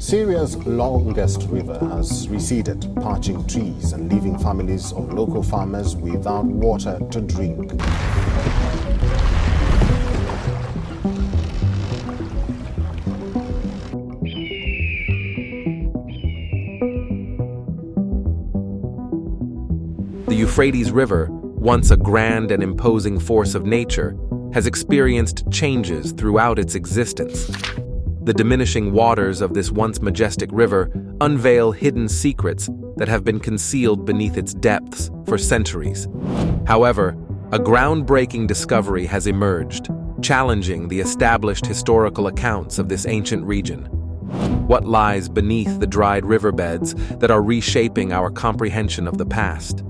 Syria's longest river has receded, parching trees and leaving families of local farmers without water to drink. The Euphrates River, once a grand and imposing force of nature, has experienced changes throughout its existence. The diminishing waters of this once majestic river unveil hidden secrets that have been concealed beneath its depths for centuries. However, a groundbreaking discovery has emerged, challenging the established historical accounts of this ancient region. What lies beneath the dried riverbeds that are reshaping our comprehension of the past?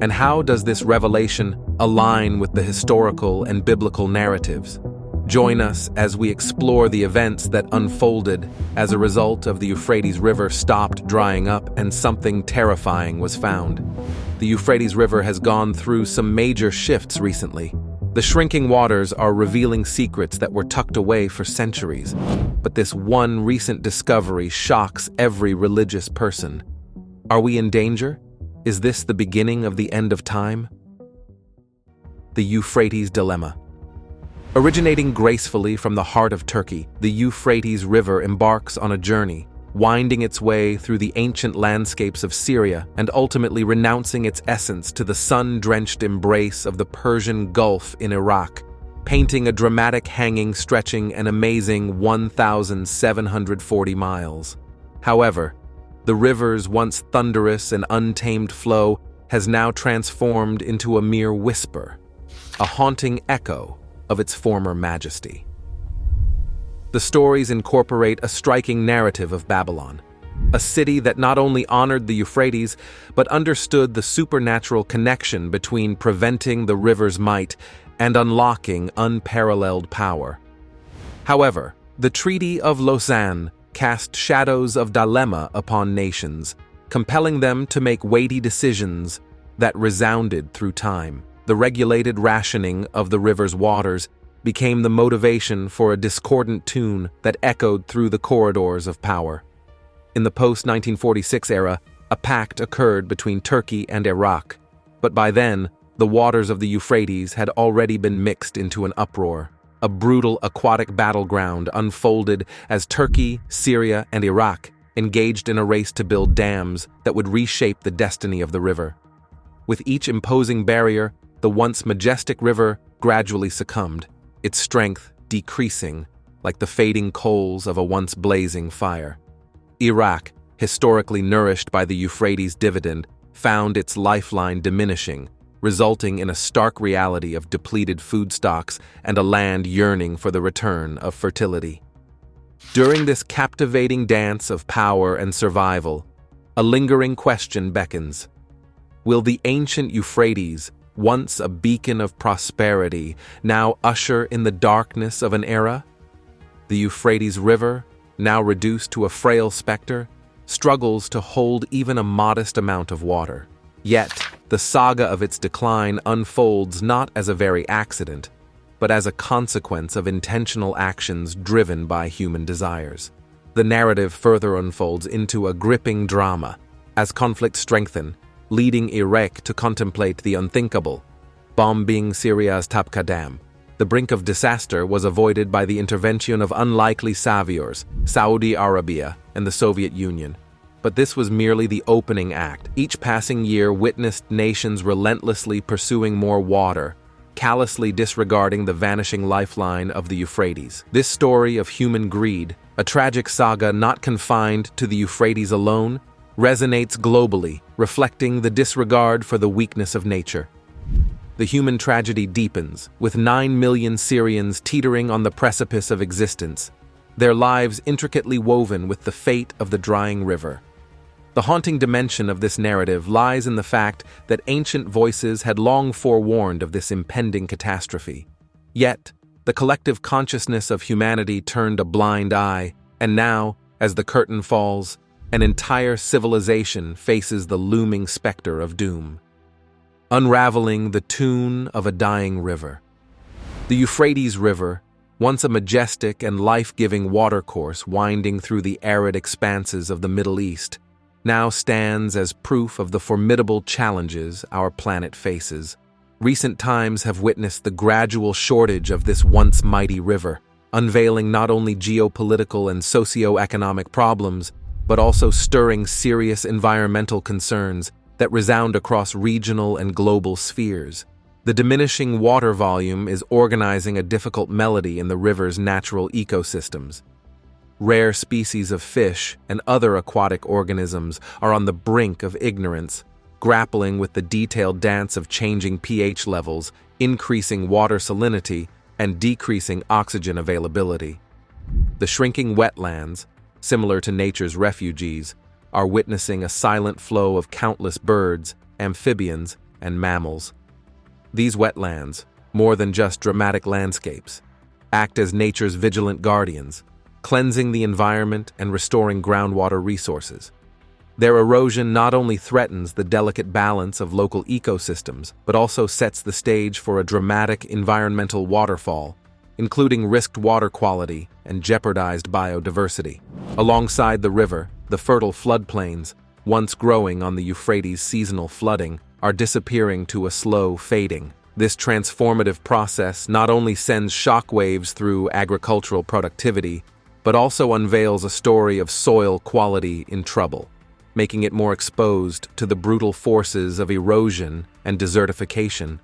And how does this revelation align with the historical and biblical narratives? Join us as we explore the events that unfolded as a result of the Euphrates River stopped drying up and something terrifying was found. The Euphrates River has gone through some major shifts recently. The shrinking waters are revealing secrets that were tucked away for centuries. But this one recent discovery shocks every religious person. Are we in danger? Is this the beginning of the end of time? The Euphrates Dilemma. Originating gracefully from the heart of Turkey, the Euphrates River embarks on a journey, winding its way through the ancient landscapes of Syria and ultimately renouncing its essence to the sun-drenched embrace of the Persian Gulf in Iraq, painting a dramatic hanging stretching an amazing 1,740 miles. However, the river's once thunderous and untamed flow has now transformed into a mere whisper, a haunting echo of its former majesty. The stories incorporate a striking narrative of Babylon, a city that not only honored the Euphrates, but understood the supernatural connection between preventing the river's might and unlocking unparalleled power. However, the Treaty of Lausanne cast shadows of dilemma upon nations, compelling them to make weighty decisions that resounded through time. The regulated rationing of the river's waters became the motivation for a discordant tune that echoed through the corridors of power. In the post-1946 era, a pact occurred between Turkey and Iraq, but by then, the waters of the Euphrates had already been mixed into an uproar. A brutal aquatic battleground unfolded as Turkey, Syria, and Iraq engaged in a race to build dams that would reshape the destiny of the river. With each imposing barrier, the once majestic river gradually succumbed, its strength decreasing like the fading coals of a once blazing fire. Iraq, historically nourished by the Euphrates dividend, found its lifeline diminishing, resulting in a stark reality of depleted food stocks and a land yearning for the return of fertility. During this captivating dance of power and survival, a lingering question beckons. Will the ancient Euphrates, once a beacon of prosperity, now usher in the darkness of an era? The Euphrates River, now reduced to a frail specter, struggles to hold even a modest amount of water. Yet, the saga of its decline unfolds not as a very accident, but as a consequence of intentional actions driven by human desires. The narrative further unfolds into a gripping drama, as conflicts strengthen, leading Iraq to contemplate the unthinkable, bombing Syria's Tabqa Dam. The brink of disaster was avoided by the intervention of unlikely saviors, Saudi Arabia and the Soviet Union. But this was merely the opening act. Each passing year witnessed nations relentlessly pursuing more water, callously disregarding the vanishing lifeline of the Euphrates. This story of human greed, a tragic saga not confined to the Euphrates alone, resonates globally, reflecting the disregard for the weakness of nature. The human tragedy deepens, with 9 million Syrians teetering on the precipice of existence, their lives intricately woven with the fate of the drying river. The haunting dimension of this narrative lies in the fact that ancient voices had long forewarned of this impending catastrophe. Yet, the collective consciousness of humanity turned a blind eye, and now, as the curtain falls, an entire civilization faces the looming specter of doom. Unraveling the tune of a dying river. The Euphrates River, once a majestic and life-giving watercourse winding through the arid expanses of the Middle East, now stands as proof of the formidable challenges our planet faces. Recent times have witnessed the gradual shortage of this once mighty river, unveiling not only geopolitical and socio-economic problems, but also stirring serious environmental concerns that resound across regional and global spheres. The diminishing water volume is organizing a difficult melody in the river's natural ecosystems. Rare species of fish and other aquatic organisms are on the brink of ignorance, grappling with the detailed dance of changing pH levels, increasing water salinity, and decreasing oxygen availability. The shrinking wetlands, similar to nature's refugees, are witnessing a silent flow of countless birds, amphibians, and mammals. These wetlands, more than just dramatic landscapes, act as nature's vigilant guardians, cleansing the environment and restoring groundwater resources. Their erosion not only threatens the delicate balance of local ecosystems, but also sets the stage for a dramatic environmental waterfall, including risked water quality and jeopardized biodiversity. Alongside the river, the fertile floodplains, once growing on the Euphrates' seasonal flooding, are disappearing to a slow fading. This transformative process not only sends shockwaves through agricultural productivity, but also unveils a story of soil quality in trouble, making it more exposed to the brutal forces of erosion and desertification.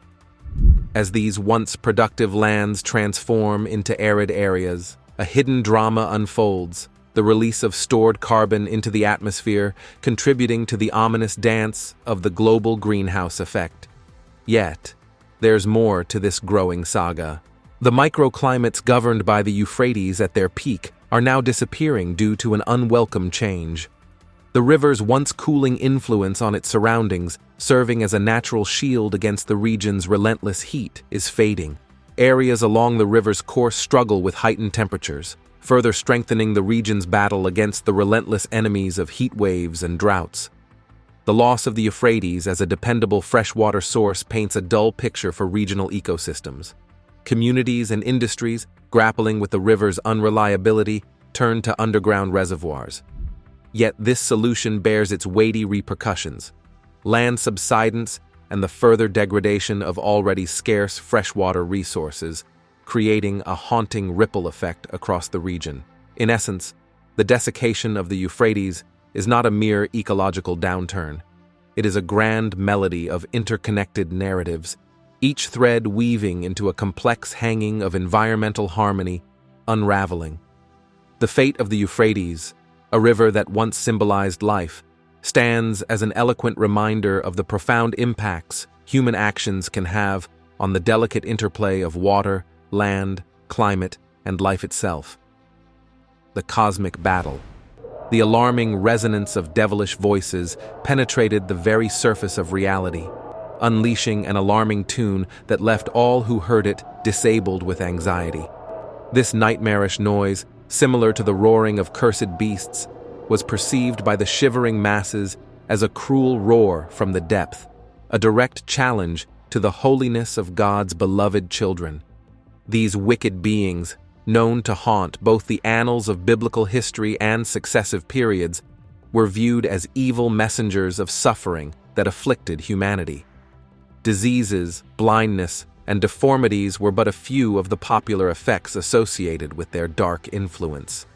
As these once productive lands transform into arid areas, a hidden drama unfolds, the release of stored carbon into the atmosphere, contributing to the ominous dance of the global greenhouse effect. Yet, there's more to this growing saga. The microclimates governed by the Euphrates at their peak are now disappearing due to an unwelcome change. The river's once cooling influence on its surroundings, serving as a natural shield against the region's relentless heat, is fading. Areas along the river's course struggle with heightened temperatures, further strengthening the region's battle against the relentless enemies of heat waves and droughts. The loss of the Euphrates as a dependable freshwater source paints a dull picture for regional ecosystems. Communities and industries, grappling with the river's unreliability, turn to underground reservoirs. Yet this solution bears its weighty repercussions: land subsidence and the further degradation of already scarce freshwater resources, creating a haunting ripple effect across the region. In essence, the desiccation of the Euphrates is not a mere ecological downturn. It is a grand melody of interconnected narratives, each thread weaving into a complex hanging of environmental harmony, unraveling. The fate of the Euphrates, a river that once symbolized life, stands as an eloquent reminder of the profound impacts human actions can have on the delicate interplay of water, land, climate, and life itself. The cosmic battle. The alarming resonance of devilish voices penetrated the very surface of reality, unleashing an alarming tune that left all who heard it disabled with anxiety. This nightmarish noise, similar to the roaring of cursed beasts, was perceived by the shivering masses as a cruel roar from the depth, a direct challenge to the holiness of God's beloved children. These wicked beings, known to haunt both the annals of biblical history and successive periods, were viewed as evil messengers of suffering that afflicted humanity. Diseases, blindness, and deformities were but a few of the popular effects associated with their dark influence.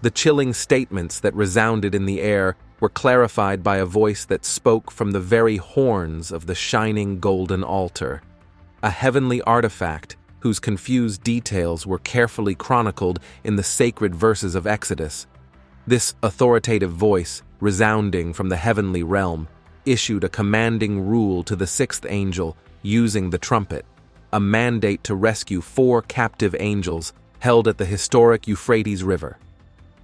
The chilling statements that resounded in the air were clarified by a voice that spoke from the very horns of the shining golden altar, a heavenly artifact whose confused details were carefully chronicled in the sacred verses of Exodus. This authoritative voice, resounding from the heavenly realm, issued a commanding rule to the sixth angel using the trumpet, a mandate to rescue 4 captive angels held at the historic Euphrates River.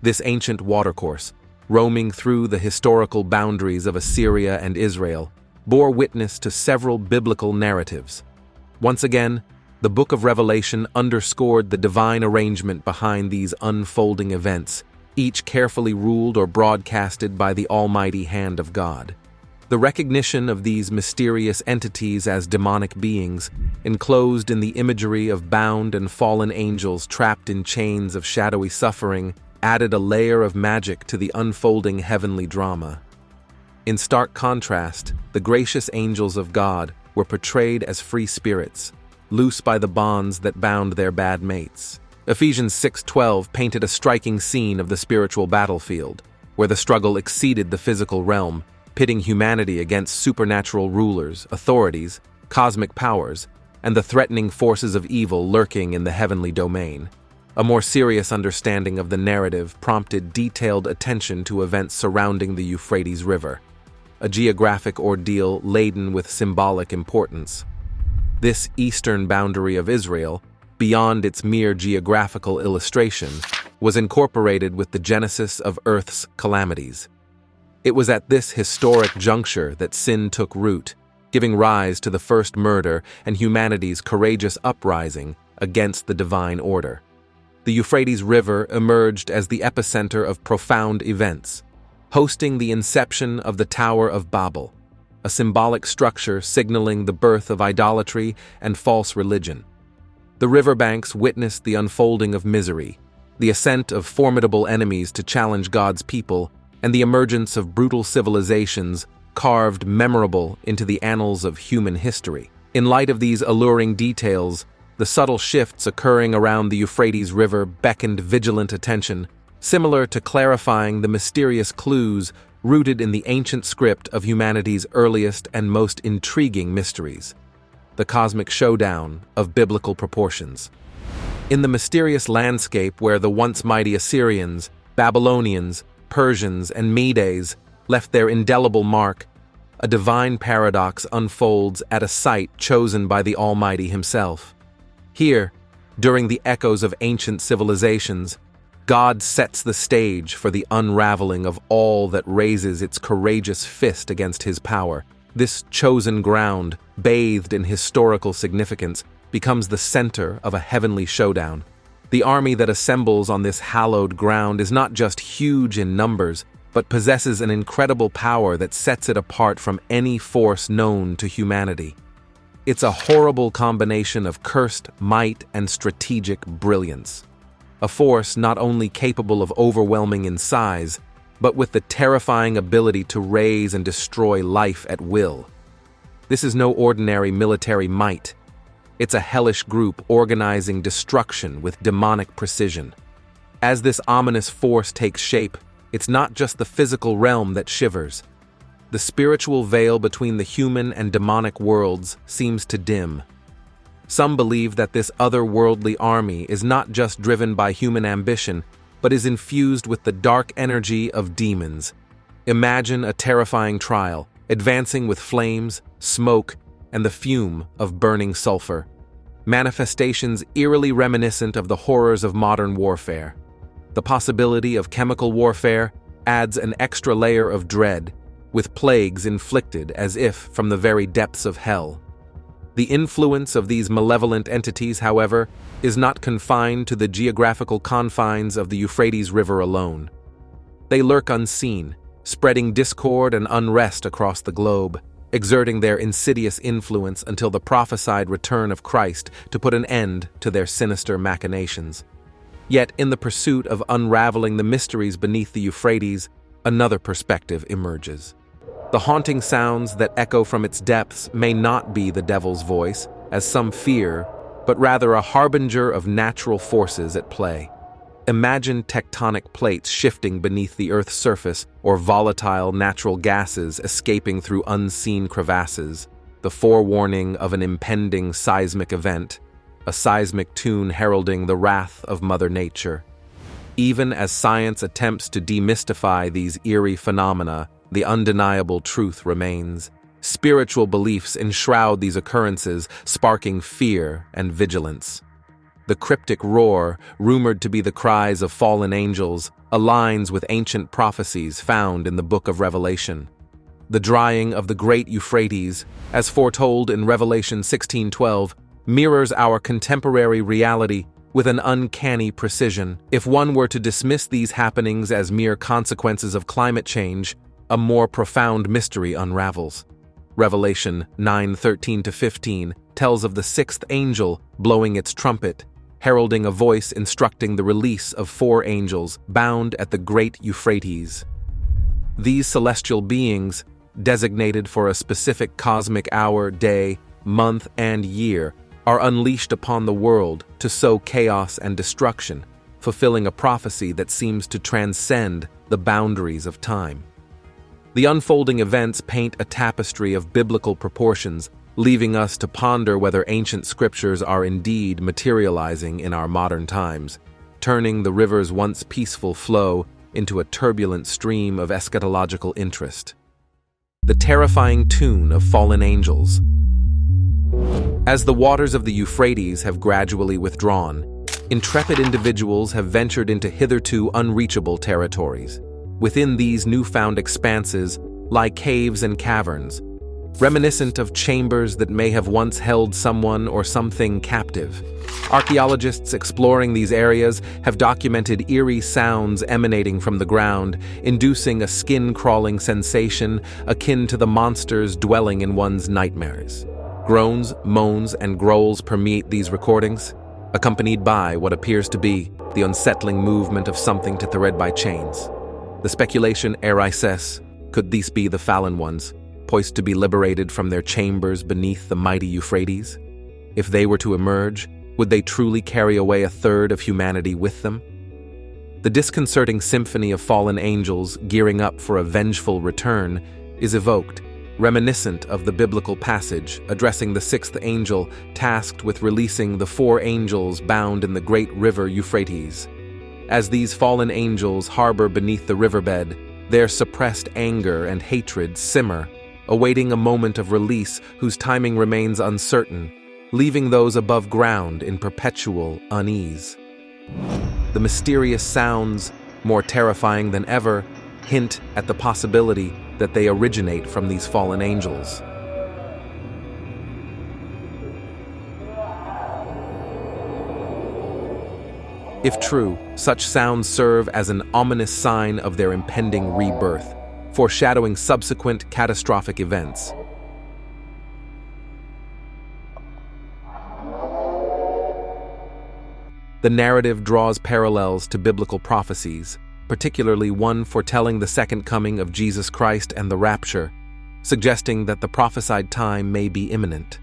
This ancient watercourse, roaming through the historical boundaries of Assyria and Israel, bore witness to several biblical narratives. Once again, the Book of Revelation underscored the divine arrangement behind these unfolding events, each carefully ruled or broadcasted by the almighty hand of God. The recognition of these mysterious entities as demonic beings, enclosed in the imagery of bound and fallen angels trapped in chains of shadowy suffering, added a layer of magic to the unfolding heavenly drama. In stark contrast, the gracious angels of God were portrayed as free spirits, loose by the bonds that bound their bad mates. Ephesians 6:12 painted a striking scene of the spiritual battlefield, where the struggle exceeded the physical realm, pitting humanity against supernatural rulers, authorities, cosmic powers, and the threatening forces of evil lurking in the heavenly domain. A more serious understanding of the narrative prompted detailed attention to events surrounding the Euphrates River, a geographic ordeal laden with symbolic importance. This eastern boundary of Israel, beyond its mere geographical illustration, was incorporated with the genesis of Earth's calamities. It was at this historic juncture that sin took root, giving rise to the first murder and humanity's courageous uprising against the divine order. The Euphrates River emerged as the epicenter of profound events, hosting the inception of the Tower of Babel, a symbolic structure signaling the birth of idolatry and false religion. The riverbanks witnessed the unfolding of misery, the ascent of formidable enemies to challenge God's people, and the emergence of brutal civilizations carved memorable into the annals of human history. In light of these alluring details, the subtle shifts occurring around the Euphrates River beckoned vigilant attention, similar to clarifying the mysterious clues rooted in the ancient script of humanity's earliest and most intriguing mysteries, the cosmic showdown of biblical proportions. In the mysterious landscape where the once mighty Assyrians, Babylonians, Persians, and Medes left their indelible mark, a divine paradox unfolds at a site chosen by the Almighty Himself. Here, during the echoes of ancient civilizations, God sets the stage for the unraveling of all that raises its courageous fist against His power. This chosen ground, bathed in historical significance, becomes the center of a heavenly showdown. The army that assembles on this hallowed ground is not just huge in numbers, but possesses an incredible power that sets it apart from any force known to humanity. It's a horrible combination of cursed might and strategic brilliance. A force not only capable of overwhelming in size, but with the terrifying ability to raise and destroy life at will. This is no ordinary military might. It's a hellish group organizing destruction with demonic precision. As this ominous force takes shape, it's not just the physical realm that shivers. The spiritual veil between the human and demonic worlds seems to dim. Some believe that this otherworldly army is not just driven by human ambition, but is infused with the dark energy of demons. Imagine a terrifying trial, advancing with flames, smoke, and the fume of burning sulfur. Manifestations eerily reminiscent of the horrors of modern warfare. The possibility of chemical warfare adds an extra layer of dread, with plagues inflicted as if from the very depths of hell. The influence of these malevolent entities, however, is not confined to the geographical confines of the Euphrates River alone. They lurk unseen, spreading discord and unrest across the globe, exerting their insidious influence until the prophesied return of Christ to put an end to their sinister machinations. Yet, in the pursuit of unraveling the mysteries beneath the Euphrates, another perspective emerges. The haunting sounds that echo from its depths may not be the devil's voice, as some fear, but rather a harbinger of natural forces at play. Imagine tectonic plates shifting beneath the Earth's surface, or volatile natural gases escaping through unseen crevasses, the forewarning of an impending seismic event, a seismic tune heralding the wrath of Mother Nature. Even as science attempts to demystify these eerie phenomena, the undeniable truth remains. Spiritual beliefs enshroud these occurrences, sparking fear and vigilance. The cryptic roar, rumored to be the cries of fallen angels, aligns with ancient prophecies found in the Book of Revelation. The drying of the great Euphrates, as foretold in Revelation 16:12, mirrors our contemporary reality with an uncanny precision. If one were to dismiss these happenings as mere consequences of climate change, a more profound mystery unravels. Revelation 9:13-15 tells of the sixth angel blowing its trumpet, heralding a voice instructing the release of 4 angels bound at the great Euphrates. These celestial beings, designated for a specific cosmic hour, day, month, and year, are unleashed upon the world to sow chaos and destruction, fulfilling a prophecy that seems to transcend the boundaries of time. The unfolding events paint a tapestry of biblical proportions, leaving us to ponder whether ancient scriptures are indeed materializing in our modern times, turning the river's once peaceful flow into a turbulent stream of eschatological interest. The terrifying tune of fallen angels. As the waters of the Euphrates have gradually withdrawn, intrepid individuals have ventured into hitherto unreachable territories. Within these newfound expanses lie caves and caverns, reminiscent of chambers that may have once held someone or something captive. Archaeologists exploring these areas have documented eerie sounds emanating from the ground, inducing a skin-crawling sensation akin to the monsters dwelling in one's nightmares. Groans, moans, and growls permeate these recordings, accompanied by what appears to be the unsettling movement of something tethered by chains. The speculation arises, could these be the fallen ones, poised to be liberated from their chambers beneath the mighty Euphrates? If they were to emerge, would they truly carry away a third of humanity with them? The disconcerting symphony of fallen angels gearing up for a vengeful return is evoked, reminiscent of the biblical passage addressing the sixth angel tasked with releasing the 4 angels bound in the great river Euphrates. As these fallen angels harbor beneath the riverbed, their suppressed anger and hatred simmer, awaiting a moment of release whose timing remains uncertain, leaving those above ground in perpetual unease. The mysterious sounds, more terrifying than ever, hint at the possibility that they originate from these fallen angels. If true, such sounds serve as an ominous sign of their impending rebirth, foreshadowing subsequent catastrophic events. The narrative draws parallels to biblical prophecies, particularly one foretelling the second coming of Jesus Christ and the rapture, suggesting that the prophesied time may be imminent.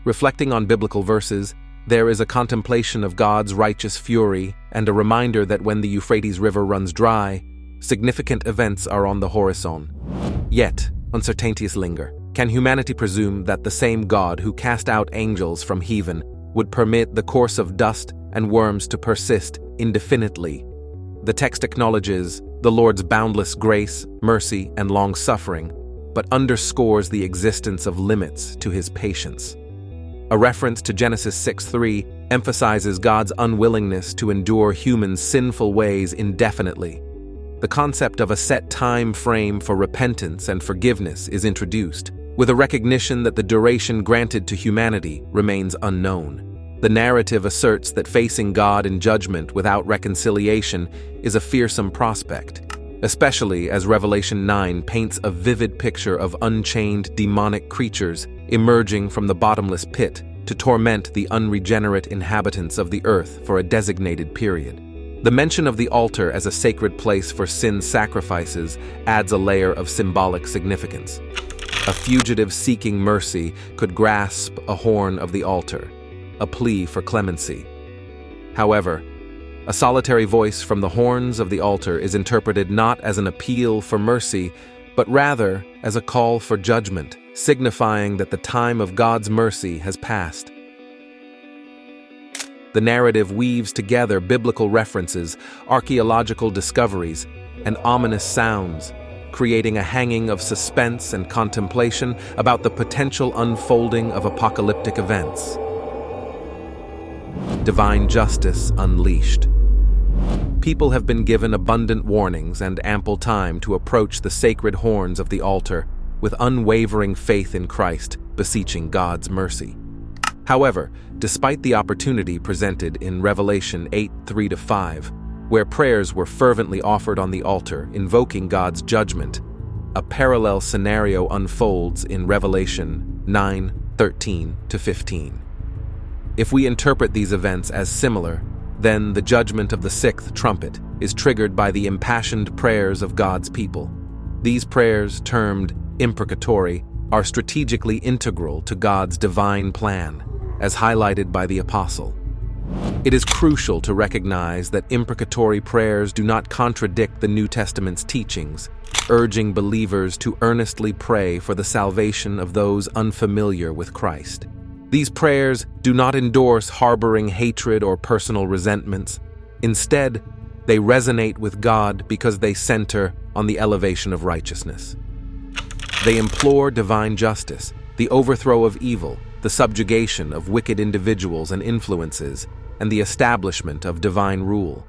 Reflecting on biblical verses, there is a contemplation of God's righteous fury and a reminder that when the Euphrates River runs dry, significant events are on the horizon. Yet, uncertainties linger. Can humanity presume that the same God who cast out angels from heaven would permit the course of dust and worms to persist indefinitely? The text acknowledges the Lord's boundless grace, mercy, and long-suffering, but underscores the existence of limits to his patience. A reference to Genesis 6:3 emphasizes God's unwillingness to endure human sinful ways indefinitely. The concept of a set time frame for repentance and forgiveness is introduced, with a recognition that the duration granted to humanity remains unknown. The narrative asserts that facing God in judgment without reconciliation is a fearsome prospect, especially as Revelation 9 paints a vivid picture of unchained demonic creatures emerging from the bottomless pit to torment the unregenerate inhabitants of the earth for a designated period. The mention of the altar as a sacred place for sin sacrifices adds a layer of symbolic significance. A fugitive seeking mercy could grasp a horn of the altar, a plea for clemency. However, a solitary voice from the horns of the altar is interpreted not as an appeal for mercy, but rather as a call for judgment, signifying that the time of God's mercy has passed. The narrative weaves together biblical references, archaeological discoveries, and ominous sounds, creating a hanging of suspense and contemplation about the potential unfolding of apocalyptic events. Divine justice unleashed. People have been given abundant warnings and ample time to approach the sacred horns of the altar with unwavering faith in Christ, beseeching God's mercy. However, despite the opportunity presented in Revelation 8:3-5, where prayers were fervently offered on the altar invoking God's judgment, a parallel scenario unfolds in Revelation 9:13-15. If we interpret these events as similar, then the judgment of the sixth trumpet is triggered by the impassioned prayers of God's people. These prayers, termed imprecatory, are strategically integral to God's divine plan, as highlighted by the Apostle. It is crucial to recognize that imprecatory prayers do not contradict the New Testament's teachings, urging believers to earnestly pray for the salvation of those unfamiliar with Christ. These prayers do not endorse harboring hatred or personal resentments. Instead, they resonate with God because they center on the elevation of righteousness. They implore divine justice, the overthrow of evil, the subjugation of wicked individuals and influences, and the establishment of divine rule.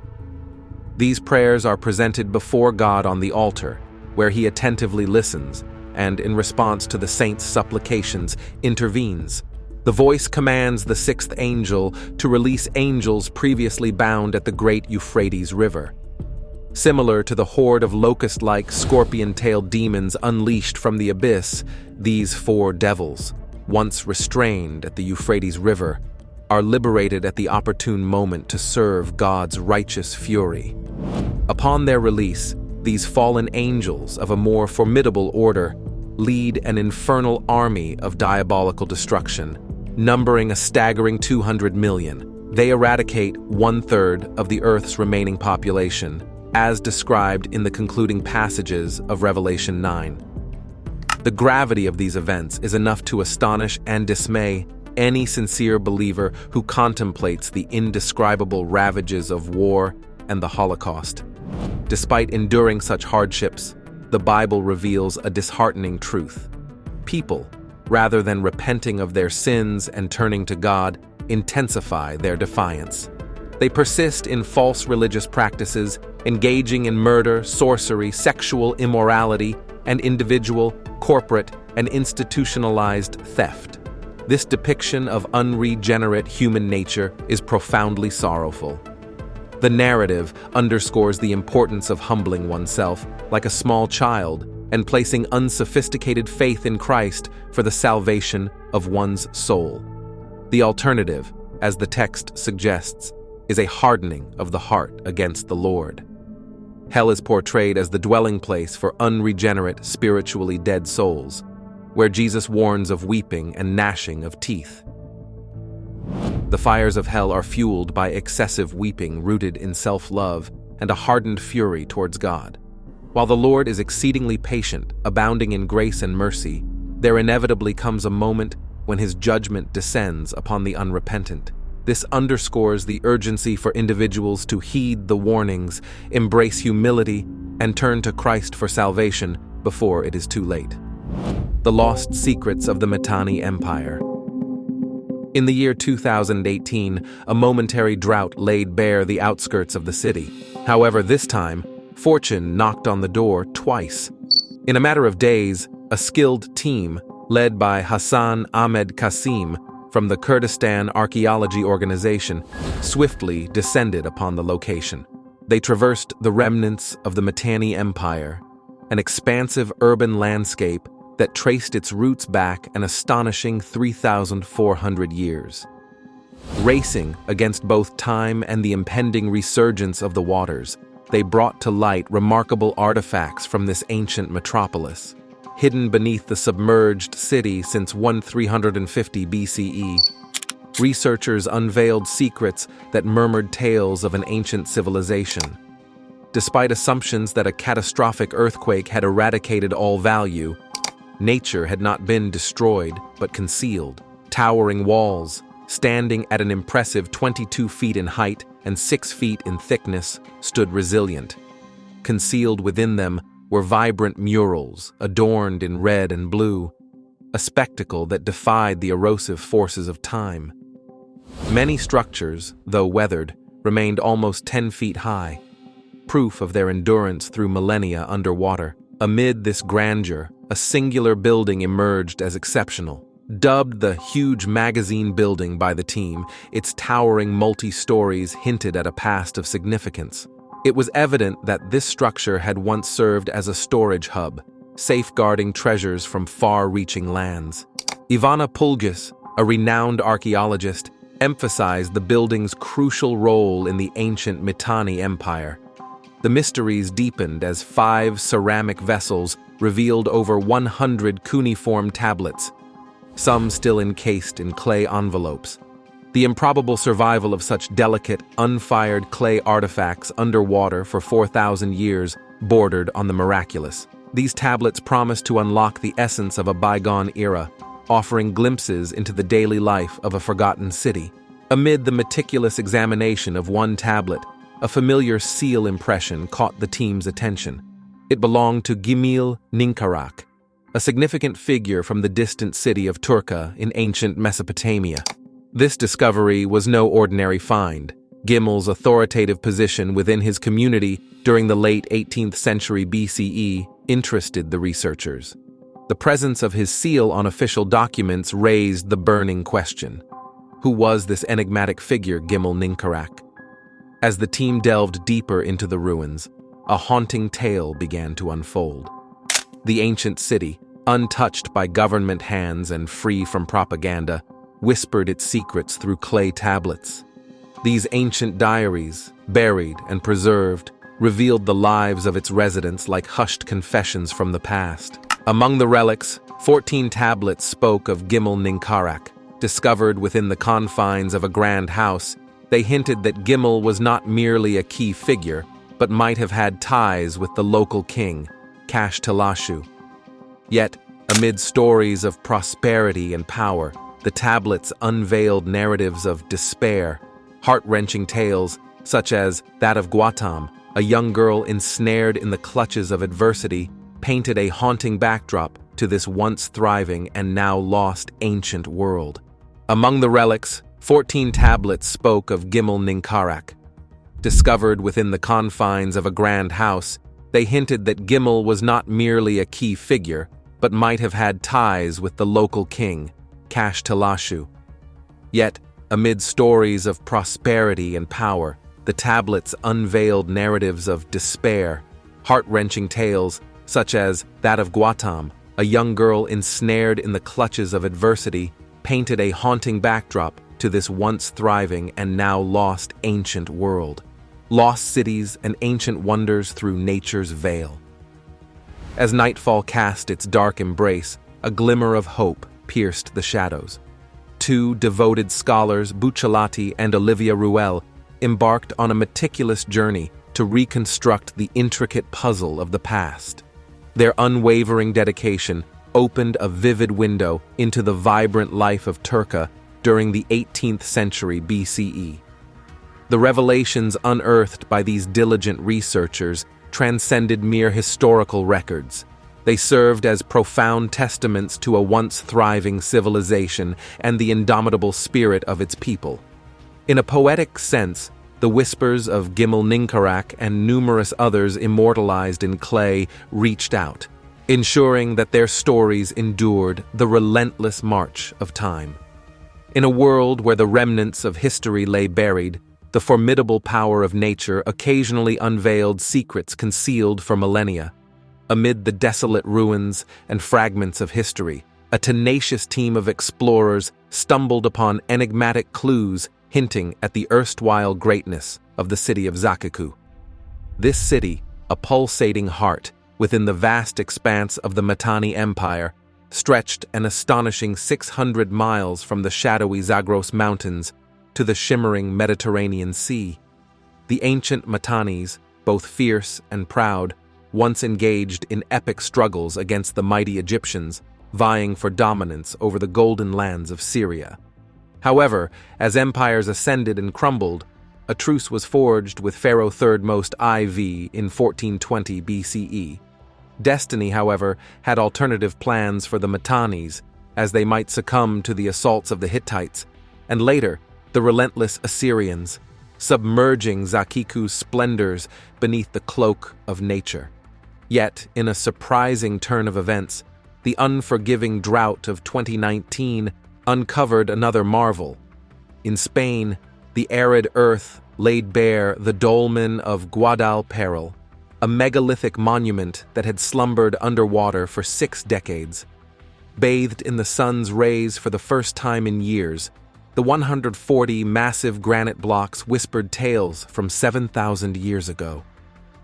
These prayers are presented before God on the altar, where He attentively listens and, in response to the saints' supplications, intervenes. The voice commands the sixth angel to release angels previously bound at the great Euphrates River. Similar to the horde of locust-like, scorpion-tailed demons unleashed from the abyss, these four devils, once restrained at the Euphrates River, are liberated at the opportune moment to serve God's righteous fury. Upon their release, these fallen angels of a more formidable order lead an infernal army of diabolical destruction, numbering a staggering 200 million. They eradicate 1/3 of the Earth's remaining population, as described in the concluding passages of Revelation 9. The gravity of these events is enough to astonish and dismay any sincere believer who contemplates the indescribable ravages of war and the Holocaust. Despite enduring such hardships, the Bible reveals a disheartening truth. People, rather than repenting of their sins and turning to God, intensify their defiance. They persist in false religious practices, engaging in murder, sorcery, sexual immorality, and individual, corporate, and institutionalized theft. This depiction of unregenerate human nature is profoundly sorrowful. The narrative underscores the importance of humbling oneself like a small child and placing unsophisticated faith in Christ for the salvation of one's soul. The alternative, as the text suggests, is a hardening of the heart against the Lord. Hell is portrayed as the dwelling place for unregenerate, spiritually dead souls, where Jesus warns of weeping and gnashing of teeth. The fires of hell are fueled by excessive weeping rooted in self-love and a hardened fury towards God. While the Lord is exceedingly patient, abounding in grace and mercy, there inevitably comes a moment when His judgment descends upon the unrepentant. This underscores the urgency for individuals to heed the warnings, embrace humility, and turn to Christ for salvation before it is too late. The lost secrets of the Mitani Empire. In the year 2018, a momentary drought laid bare the outskirts of the city. However, this time, fortune knocked on the door twice. In a matter of days, a skilled team, led by Hassan Ahmed Qasim from the Kurdistan Archaeology organization, swiftly descended upon the location. They traversed the remnants of the Mitani Empire, an expansive urban landscape that traced its roots back an astonishing 3,400 years. Racing against both time and the impending resurgence of the waters, they brought to light remarkable artifacts from this ancient metropolis. Hidden beneath the submerged city since 1350 BCE, researchers unveiled secrets that murmured tales of an ancient civilization. Despite assumptions that a catastrophic earthquake had eradicated all value, nature had not been destroyed but concealed. Towering walls, standing at an impressive 22 feet in height and 6 feet in thickness, stood resilient. Concealed within them were vibrant murals adorned in red and blue, a spectacle that defied the erosive forces of time. Many structures, though weathered, remained almost 10 feet high, proof of their endurance through millennia underwater. Amid this grandeur, a singular building emerged as exceptional. Dubbed the huge magazine building by the team, its towering multi-stories hinted at a past of significance. It was evident that this structure had once served as a storage hub, safeguarding treasures from far-reaching lands. Ivana Pulgis, a renowned archaeologist, emphasized the building's crucial role in the ancient Mitani Empire. The mysteries deepened as 5 ceramic vessels revealed over 100 cuneiform tablets, some still encased in clay envelopes. The improbable survival of such delicate, unfired clay artifacts underwater for 4,000 years bordered on the miraculous. These tablets promised to unlock the essence of a bygone era, offering glimpses into the daily life of a forgotten city. Amid the meticulous examination of one tablet, a familiar seal impression caught the team's attention. It belonged to Gimil Ninkarak, a significant figure from the distant city of Turka in ancient Mesopotamia. This discovery was no ordinary find. Gimil's authoritative position within his community during the late 18th century BCE interested the researchers. The presence of his seal on official documents raised the burning question: who was this enigmatic figure, Gimil Ninkarak? As the team delved deeper into the ruins, a haunting tale began to unfold. The ancient city, untouched by government hands and free from propaganda, whispered its secrets through clay tablets. These ancient diaries, buried and preserved, revealed the lives of its residents like hushed confessions from the past. Among the relics, 14 tablets spoke of Gimil Ninkarak. Discovered within the confines of a grand house, they hinted that Gimil was not merely a key figure, but might have had ties with the local king, Kashtalashu. Yet, amid stories of prosperity and power, the tablets unveiled narratives of despair, heart-wrenching tales such as that of Gautam, a young girl ensnared in the clutches of adversity, painted a haunting backdrop to this once thriving and now lost ancient world. Among the relics, 14 tablets spoke of Gimil Ninkarak. Discovered within the confines of a grand house, they hinted that Gimil was not merely a key figure, but might have had ties with the local king, Kashtalashu. Yet, amid stories of prosperity and power, the tablets unveiled narratives of despair, heart-wrenching tales such as that of Gautam, a young girl ensnared in the clutches of adversity, painted a haunting backdrop to this once thriving and now lost ancient world. Lost cities and ancient wonders through nature's veil. As nightfall cast its dark embrace, a glimmer of hope pierced the shadows. 2 devoted scholars, Bucciolati and Olivia Ruel, embarked on a meticulous journey to reconstruct the intricate puzzle of the past. Their unwavering dedication opened a vivid window into the vibrant life of Turka during the 18th century BCE. The revelations unearthed by these diligent researchers transcended mere historical records. They served as profound testaments to a once thriving civilization and the indomitable spirit of its people. In a poetic sense, the whispers of Gimil Ninkarak and numerous others immortalized in clay reached out, ensuring that their stories endured the relentless march of time. In a world where the remnants of history lay buried, the formidable power of nature occasionally unveiled secrets concealed for millennia. Amid the desolate ruins and fragments of history, a tenacious team of explorers stumbled upon enigmatic clues hinting at the erstwhile greatness of the city of Zakiku. This city, a pulsating heart within the vast expanse of the Mitani Empire, stretched an astonishing 600 miles from the shadowy Zagros Mountains to the shimmering Mediterranean Sea. The ancient Mitanis, both fierce and proud, once engaged in epic struggles against the mighty Egyptians, vying for dominance over the golden lands of Syria. However, as empires ascended and crumbled, a truce was forged with Pharaoh Thutmose IV in 1420 BCE. Destiny, however, had alternative plans for the Mitanis, as they might succumb to the assaults of the Hittites, and later, the relentless Assyrians, submerging Zakiku's splendors beneath the cloak of nature. Yet, in a surprising turn of events, the unforgiving drought of 2019 uncovered another marvel. In Spain, the arid earth laid bare the dolmen of Guadalperol, a megalithic monument that had slumbered underwater for 6 decades. Bathed in the sun's rays for the first time in years, the 140 massive granite blocks whispered tales from 7,000 years ago.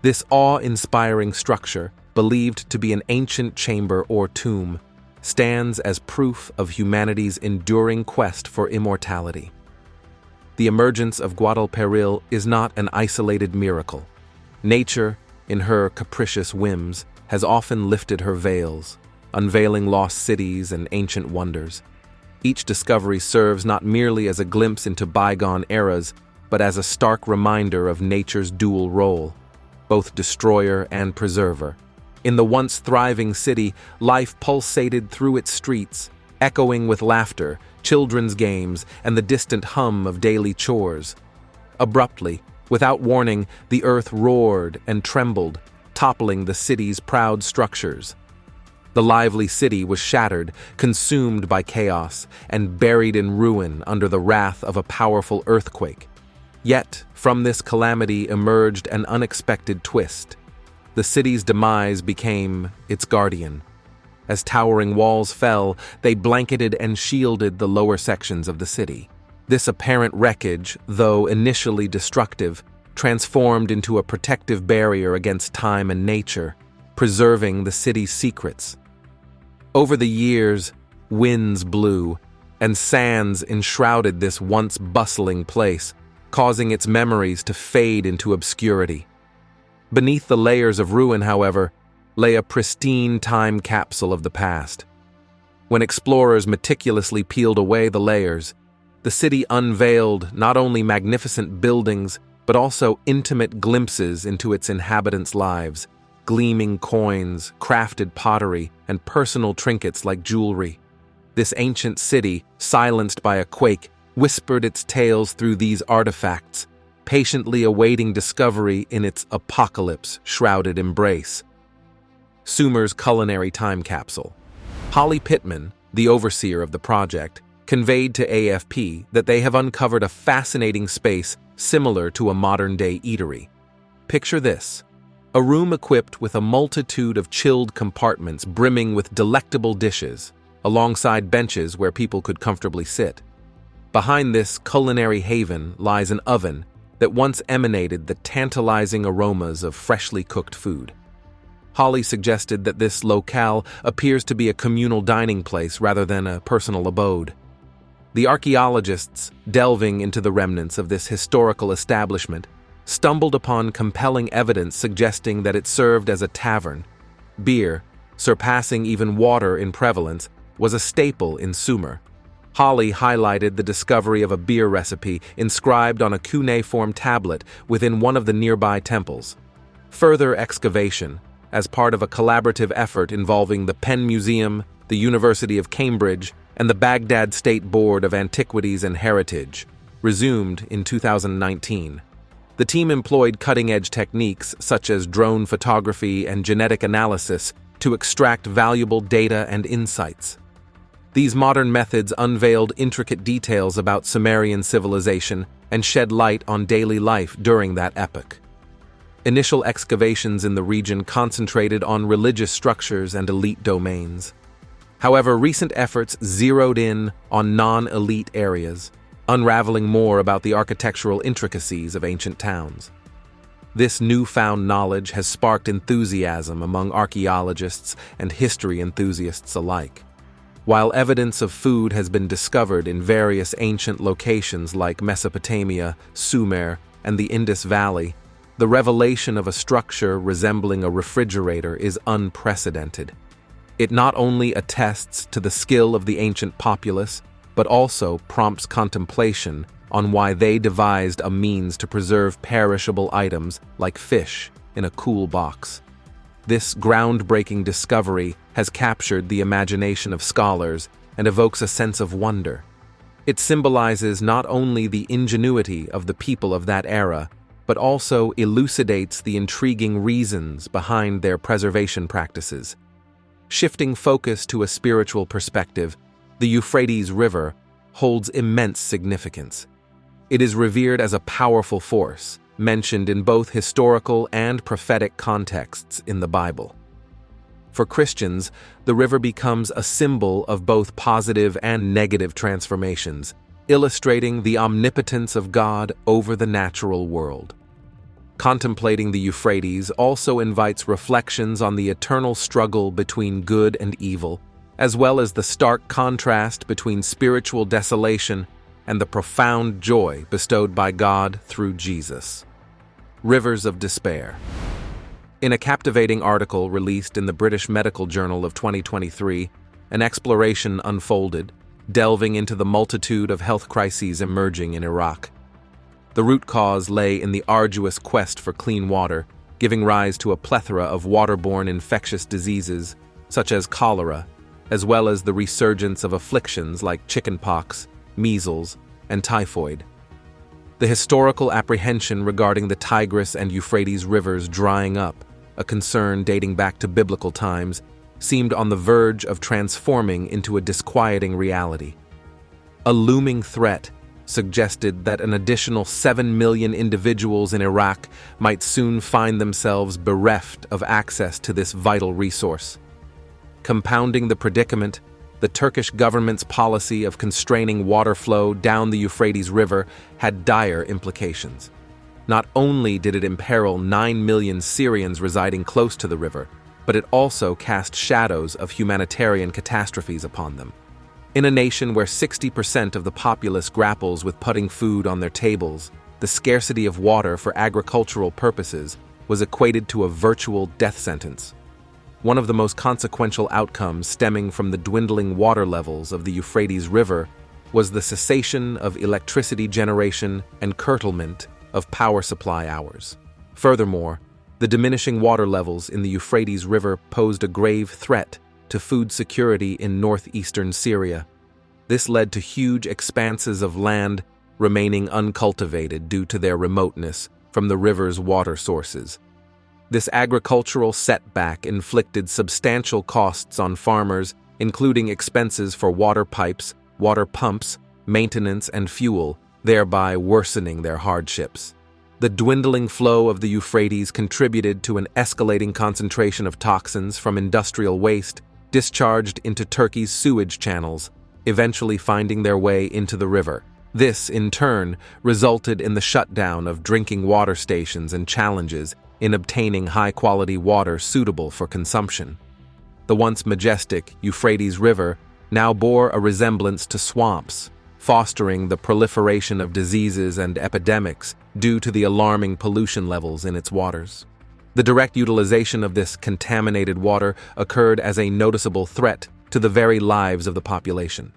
This awe-inspiring structure, believed to be an ancient chamber or tomb, stands as proof of humanity's enduring quest for immortality. The emergence of Guadalperil is not an isolated miracle. Nature, in her capricious whims, has often lifted her veils, unveiling lost cities and ancient wonders. Each discovery serves not merely as a glimpse into bygone eras, but as a stark reminder of nature's dual role, both destroyer and preserver. In the once thriving city, life pulsated through its streets, echoing with laughter, children's games, and the distant hum of daily chores. Abruptly, without warning, the earth roared and trembled, toppling the city's proud structures. The lively city was shattered, consumed by chaos, and buried in ruin under the wrath of a powerful earthquake. Yet, from this calamity emerged an unexpected twist. The city's demise became its guardian. As towering walls fell, they blanketed and shielded the lower sections of the city. This apparent wreckage, though initially destructive, transformed into a protective barrier against time and nature, preserving the city's secrets. Over the years, winds blew, and sands enshrouded this once bustling place, causing its memories to fade into obscurity. Beneath the layers of ruin, however, lay a pristine time capsule of the past. When explorers meticulously peeled away the layers, the city unveiled not only magnificent buildings, but also intimate glimpses into its inhabitants' lives, gleaming coins, crafted pottery, and personal trinkets like jewelry. This ancient city, silenced by a quake, whispered its tales through these artifacts, patiently awaiting discovery in its apocalypse-shrouded embrace. Sumer's Culinary Time Capsule. Holly Pittman, the overseer of the project, conveyed to AFP that they have uncovered a fascinating space similar to a modern-day eatery. Picture this: a room equipped with a multitude of chilled compartments brimming with delectable dishes, alongside benches where people could comfortably sit. Behind this culinary haven lies an oven that once emanated the tantalizing aromas of freshly cooked food. Holly suggested that this locale appears to be a communal dining place rather than a personal abode. The archaeologists, delving into the remnants of this historical establishment, stumbled upon compelling evidence suggesting that it served as a tavern. Beer, surpassing even water in prevalence, was a staple in Sumer. Holly highlighted the discovery of a beer recipe inscribed on a cuneiform tablet within one of the nearby temples. Further excavation, as part of a collaborative effort involving the Penn Museum, the University of Cambridge, and the Baghdad State Board of Antiquities and Heritage, resumed in 2019. The team employed cutting-edge techniques such as drone photography and genetic analysis to extract valuable data and insights. These modern methods unveiled intricate details about Sumerian civilization and shed light on daily life during that epoch. Initial excavations in the region concentrated on religious structures and elite domains. However, recent efforts zeroed in on non-elite areas, unraveling more about the architectural intricacies of ancient towns. This newfound knowledge has sparked enthusiasm among archaeologists and history enthusiasts alike. While evidence of food has been discovered in various ancient locations like Mesopotamia, Sumer, and the Indus Valley, the revelation of a structure resembling a refrigerator is unprecedented. It not only attests to the skill of the ancient populace, but also prompts contemplation on why they devised a means to preserve perishable items like fish in a cool box. This groundbreaking discovery has captured the imagination of scholars and evokes a sense of wonder. It symbolizes not only the ingenuity of the people of that era, but also elucidates the intriguing reasons behind their preservation practices. Shifting focus to a spiritual perspective, the Euphrates River holds immense significance. It is revered as a powerful force, mentioned in both historical and prophetic contexts in the Bible. For Christians, the river becomes a symbol of both positive and negative transformations, illustrating the omnipotence of God over the natural world. Contemplating the Euphrates also invites reflections on the eternal struggle between good and evil, as well as the stark contrast between spiritual desolation and the profound joy bestowed by God through Jesus. Rivers of Despair. In a captivating article released in the British Medical Journal of 2023, an exploration unfolded, delving into the multitude of health crises emerging in Iraq. The root cause lay in the arduous quest for clean water, giving rise to a plethora of waterborne infectious diseases, such as cholera, as well as the resurgence of afflictions like chickenpox, measles, and typhoid. The historical apprehension regarding the Tigris and Euphrates rivers drying up, a concern dating back to biblical times, seemed on the verge of transforming into a disquieting reality. A looming threat suggested that an additional 7 million individuals in Iraq might soon find themselves bereft of access to this vital resource. Compounding the predicament, the Turkish government's policy of constraining water flow down the Euphrates River had dire implications. Not only did it imperil 9 million Syrians residing close to the river, but it also cast shadows of humanitarian catastrophes upon them. In a nation where 60% of the populace grapples with putting food on their tables, the scarcity of water for agricultural purposes was equated to a virtual death sentence. One of the most consequential outcomes stemming from the dwindling water levels of the Euphrates River was the cessation of electricity generation and curtailment of power supply hours. Furthermore, the diminishing water levels in the Euphrates River posed a grave threat to food security in northeastern Syria. This led to huge expanses of land remaining uncultivated due to their remoteness from the river's water sources. This agricultural setback inflicted substantial costs on farmers, including expenses for water pipes, water pumps, maintenance, and fuel, thereby worsening their hardships. The dwindling flow of the Euphrates contributed to an escalating concentration of toxins from industrial waste discharged into Turkey's sewage channels, eventually finding their way into the river. This, in turn, resulted in the shutdown of drinking water stations and challenges in obtaining high-quality water suitable for consumption. The once majestic Euphrates River now bore a resemblance to swamps, fostering the proliferation of diseases and epidemics due to the alarming pollution levels in its waters. The direct utilization of this contaminated water occurred as a noticeable threat to the very lives of the population.